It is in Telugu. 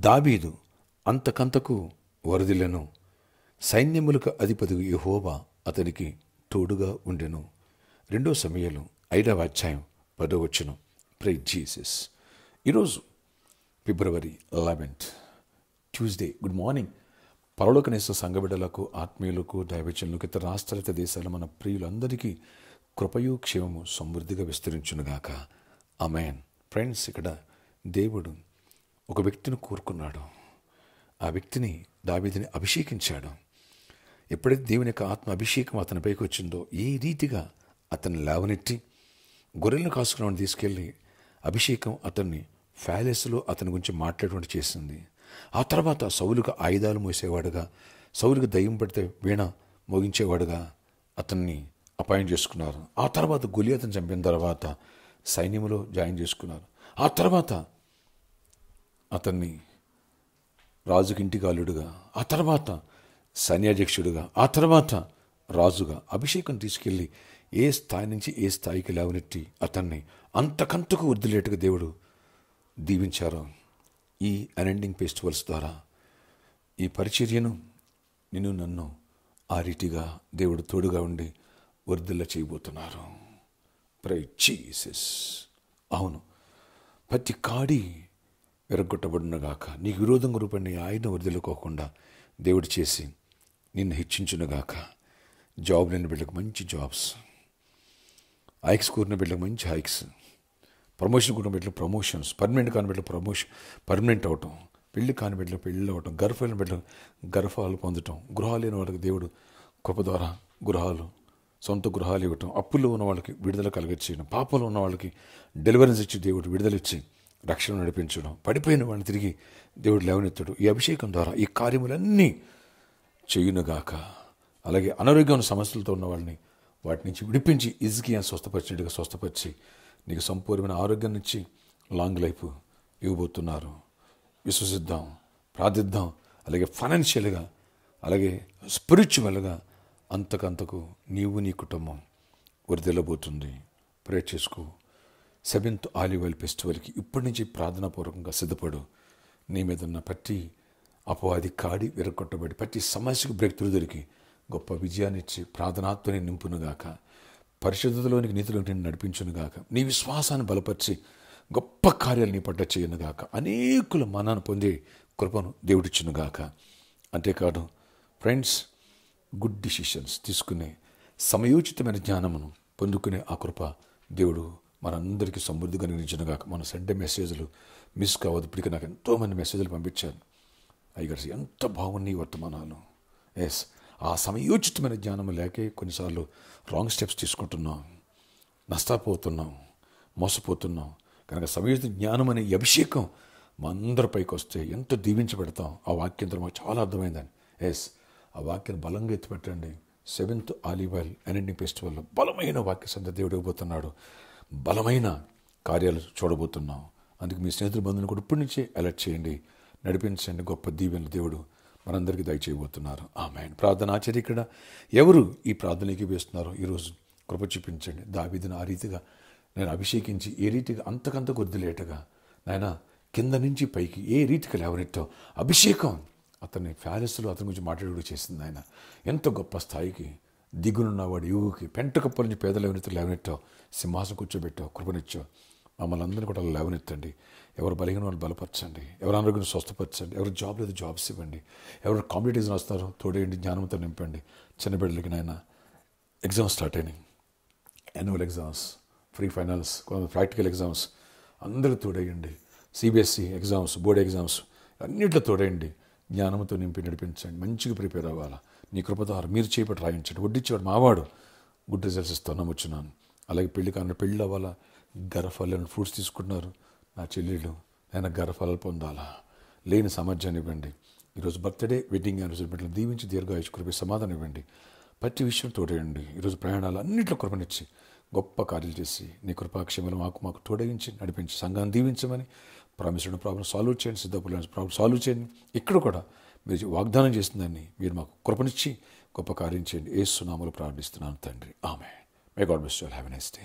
దావీదు అంతకంతకు వరదిలను, సైన్యములకు అధిపతి యెహోవా అతనికి తోడుగా ఉండెను. 2 సమూయేలు 5వ అధ్యాయం 10వ వచనం. Praise Jesus. ఈరోజు ఫిబ్రవరి 11th ట్యూస్డే. Good morning. పరలోకనేశ్వర సంఘ బిడ్డలకు, ఆత్మీయులకు, దైవజనులకు, ఇతర రాష్ట్రాల, ఇతర దేశాల మన ప్రియులందరికీ కృపయు క్షేమము సమృద్ధిగా విస్తరించునుగాక. ఆమేన్. ఫ్రెండ్స్, ఇక్కడ దేవుడు ఒక వ్యక్తిని కోరుకున్నాడు. ఆ వ్యక్తిని, దావీదుని అభిషేకించాడు. ఎప్పుడైతే దేవుని యొక్క ఆత్మ అభిషేకం అతనిపైకి వచ్చిందో, ఏ రీతిగా అతన్ని లేవనెత్తి గొర్రెలను కాసుకుని తీసుకెళ్ళి అభిషేకం అతన్ని ప్యాలెస్లో అతని గురించి మాట్లాడేటువంటి చేసింది. ఆ తర్వాత సౌలుకు ఆయుధాలు మోసేవాడుగా, సౌలుకు దయ్యం పడితే వీణ మోగించేవాడుగా అతన్ని అపాయింట్ చేసుకున్నారు. ఆ తర్వాత గొలియాతును చంపిన తర్వాత సైన్యంలో జాయిన్ చేసుకున్నారు. ఆ తర్వాత అతన్ని రాజుకి ఇంటికి అల్లుడుగా, ఆ తర్వాత సైన్యాధ్యక్షుడిగా, ఆ తర్వాత రాజుగా అభిషేకం తీసుకెళ్ళి ఏ స్థాయి నుంచి ఏ స్థాయికి లేవనెత్తి అతన్ని అంతకంతకు వదిలేట్టుగా దేవుడు దీవించారు. ఈ అన్ఎండింగ్ ఫెస్టివల్స్ ద్వారా ఈ పరిచర్యను నిన్ను నన్ను ఆ రీతిగా దేవుడు తోడుగా ఉండి వర్ధిల్ల చేయబోతున్నారు. Praise Jesus. అవును, ప్రతి కాడి విరగొట్టబడునుగాక. నీకు విరోధంగా రూపడిన ఆయన వర్ధిల్లుకోకుండా దేవుడు చేసి నిన్ను హెచ్చించునుగాక. జాబ్ లేని బిడ్డలకు మంచి జాబ్స్, హైక్స్ కోరిన బిడ్డలకు మంచి హైక్స్, ప్రమోషన్ కూడా బిడ్డలకు ప్రమోషన్స్, పర్మనెంట్ కాని బిడ్డలకు ప్రమోషన్, పర్మనెంట్ అవటం, పెళ్లి కాని బిడ్డలకు పెళ్ళి అవటం, గర్భాలైన బిడ్డలకు గర్భాలు పొందటం, గృహాలు లేని వాళ్ళకి దేవుడు కృప ద్వారా గృహాలు, సొంత గృహాలు ఇవ్వటం, అప్పుల్లో ఉన్న వాళ్ళకి విడుదల కలిగించడం, పాపంలో ఉన్న వాళ్ళకి డెలివరెన్స్ ఇచ్చి దేవుడు విడుదల ఇచ్చి రక్షణ నడిపించడం, పడిపోయిన వాళ్ళని తిరిగి దేవుడు లేవనెత్తడు. ఈ అభిషేకం ద్వారా ఈ కార్యములన్నీ చేయునుగాక. అలాగే అనారోగ్యం సమస్యలతో ఉన్న వాళ్ళని వాటి నుంచి విడిపించి హిజ్కియా స్వస్థపరిచినట్టుగా స్వస్థపరిచి నీకు సంపూర్ణమైన ఆరోగ్యం నుంచి లాంగ్ లైఫ్ ఇవ్వబోతున్నారు. విశ్వసిద్దాం, ప్రార్థిద్దాం. అలాగే ఫైనాన్షియల్గా, అలాగే స్పిరిచువల్గా అంతకంతకు నీవు నీ కుటుంబం వరిదెల్లబోతుంది. ప్రే చేసుకో. 7th ఆలివ్ ఆయిల్ ఫెస్టివల్కి ఇప్పటి నుంచి ప్రార్థనాపూర్వకంగా సిద్ధపడు. నీ మీద ఉన్న ప్రతి అపవాది కాడి విరగొట్టబడి ప్రతి సమస్యకు బ్రేక్ త్రూ దొరికి గొప్ప విజయాన్ని ఇచ్చి ప్రార్థనాత్మని నింపునుగాక. పరిశుద్ధతలోనికి నీతిలోకి నిన్ను నడిపించునుగాక. నీ విశ్వాసాన్ని బలపరిచి గొప్ప కార్యాలు నీ పట్ల చేయనుగాక. అనేకుల మనాన్ని పొందే కృపను దేవుడిచ్చునుగాక. అంతేకాదు ఫ్రెండ్స్, గుడ్ డిసిషన్స్ తీసుకునే సమయోచితమైన జ్ఞానమును పొందుకునే ఆ కృప దేవుడు మనందరికీ సమృద్ధిగా నిర్మించునుగాక. మన సండే మెసేజ్లు మిస్ కావద్దు. ఇప్పటికీ నాకు ఎంతోమంది మెసేజ్లు పంపించారు. అయ్యగారు ఎంత బాగున్నాయి వర్తమానాలు. ఎస్, ఆ సమయోచితమైన జ్ఞానం లేకే కొన్నిసార్లు రాంగ్ స్టెప్స్ తీసుకుంటున్నాం, నష్టపోతున్నాం, మోసపోతున్నాం. కనుక సమయోచిత జ్ఞానం అనే అభిషేకం మా అందరి పైకి వస్తే ఎంత దీవించబడతాం. ఆ వాక్యంతో మాకు చాలా అర్థమైందని. ఎస్, ఆ వాక్యాన్ని బలంగా ఎత్తిపెట్టండి. 7th ఆలివ్ ఆయిల్ అన్ఎండింగ్ ఫెస్టివల్లో బలమైన వాక్య సంత దేవుడు ఇవ్వబోతున్నాడు. బలమైన కార్యాలు చూడబోతున్నాం. అందుకే మీ స్నేహితుల బంధువులు కూడా ఇప్పటి నుంచే అలర్ట్ చేయండి, నడిపించండి. గొప్ప దీవెనలు దేవుడు మనందరికీ దయచేయబోతున్నారు. ఆమేన్. ప్రార్థన ఆచార్య ఇక్కడ ఎవరు ఈ ప్రార్థనకి వేస్తున్నారో ఈరోజు కృప చూపించండి. దావీదును ఆ రీతిగా నేను అభిషేకించి ఏ రీతిగా అంతకంత వదిలేటగా నాయన కింద నుంచి పైకి ఏ రీతిగా లేవనెట్టో అభిషేకం అతన్ని ప్యాలెస్లో అతని గురించి మాట్లాడు చేసింది. ఆయన ఎంత గొప్ప స్థాయికి దిగునున్నవాడు యువకి పెంట కప్పల నుంచి పేద లేవనెత్తావు, సింహాసనం కూర్చోబెట్టావు, కృపనిచ్చావు. మమ్మల్ని అందరినీ కూడా లేవనెత్తండి. ఎవరు బలహీన వాళ్ళు బలపరచండి, ఎవరు ఆరోగ్యం స్వస్థపరచండి, ఎవరు జాబ్ లేదు జాబ్స్ ఇవ్వండి, ఎవరు కాంపిటీషన్ వస్తారో తోడేయండి, జ్ఞానంతో నింపండి. చిన్న బిడ్డలకి నాయన ఎగ్జామ్స్ స్టార్ట్ అయినాయి, annual exams, pre finals, practical exams అందరూ తోడేయండి. సిబిఎస్ఈ ఎగ్జామ్స్, బోర్డ్ ఎగ్జామ్స్ అన్నింటిలో తోడేయండి. జ్ఞానంతో నింపి నడిపించండి. మంచిగా ప్రిపేర్ అవ్వాలా. నీ కృపదారు మీరు చేపట్టి రాయించండి. వడ్డిచ్చేవాడు మావాడు గుడ్ రిజల్ట్స్ ఇస్తాను నమ్ముచున్నాను. అలాగే పెళ్లి కానీ పెళ్ళి అవ్వాలా, గర్భఫలాలను ఫ్రూట్స్ తీసుకుంటున్నారు నా చెల్లెళ్ళు, నేను గర్భఫలాలు పొందాలా, లేని సామర్థ్యాన్ని ఇవ్వండి. ఈరోజు బర్త్డే, వెడ్డింగ్ యానివర్సరీ బిడ్డలు దీవించి దీర్ఘాయుష్ కృప సమాధానం ఇవ్వండి. ప్రతి విషయం తోడేయండి. ఈరోజు ప్రయాణాలు అన్నింటిలో కృపనిచ్చి గొప్ప కార్యాలు చేసి నీ కృపాక్షేమలు మాకు తోడగించి నడిపించి సంఘాన్ని దీవించమని ప్రాబ్లం సాల్వ్ చేయండి. సిద్ధపడలేని ప్రాబ్లం సాల్వ్ చేయండి. ఇక్కడ కూడా మీరు వాగ్దానం చేస్తుందని మీరు మాకు కృపనిచ్చి గొప్ప కార్యం చేయండి. యేసు నామములో ప్రార్థిస్తున్నాను తండ్రి. ఆమేన్. May God bless you all. Have a nice day.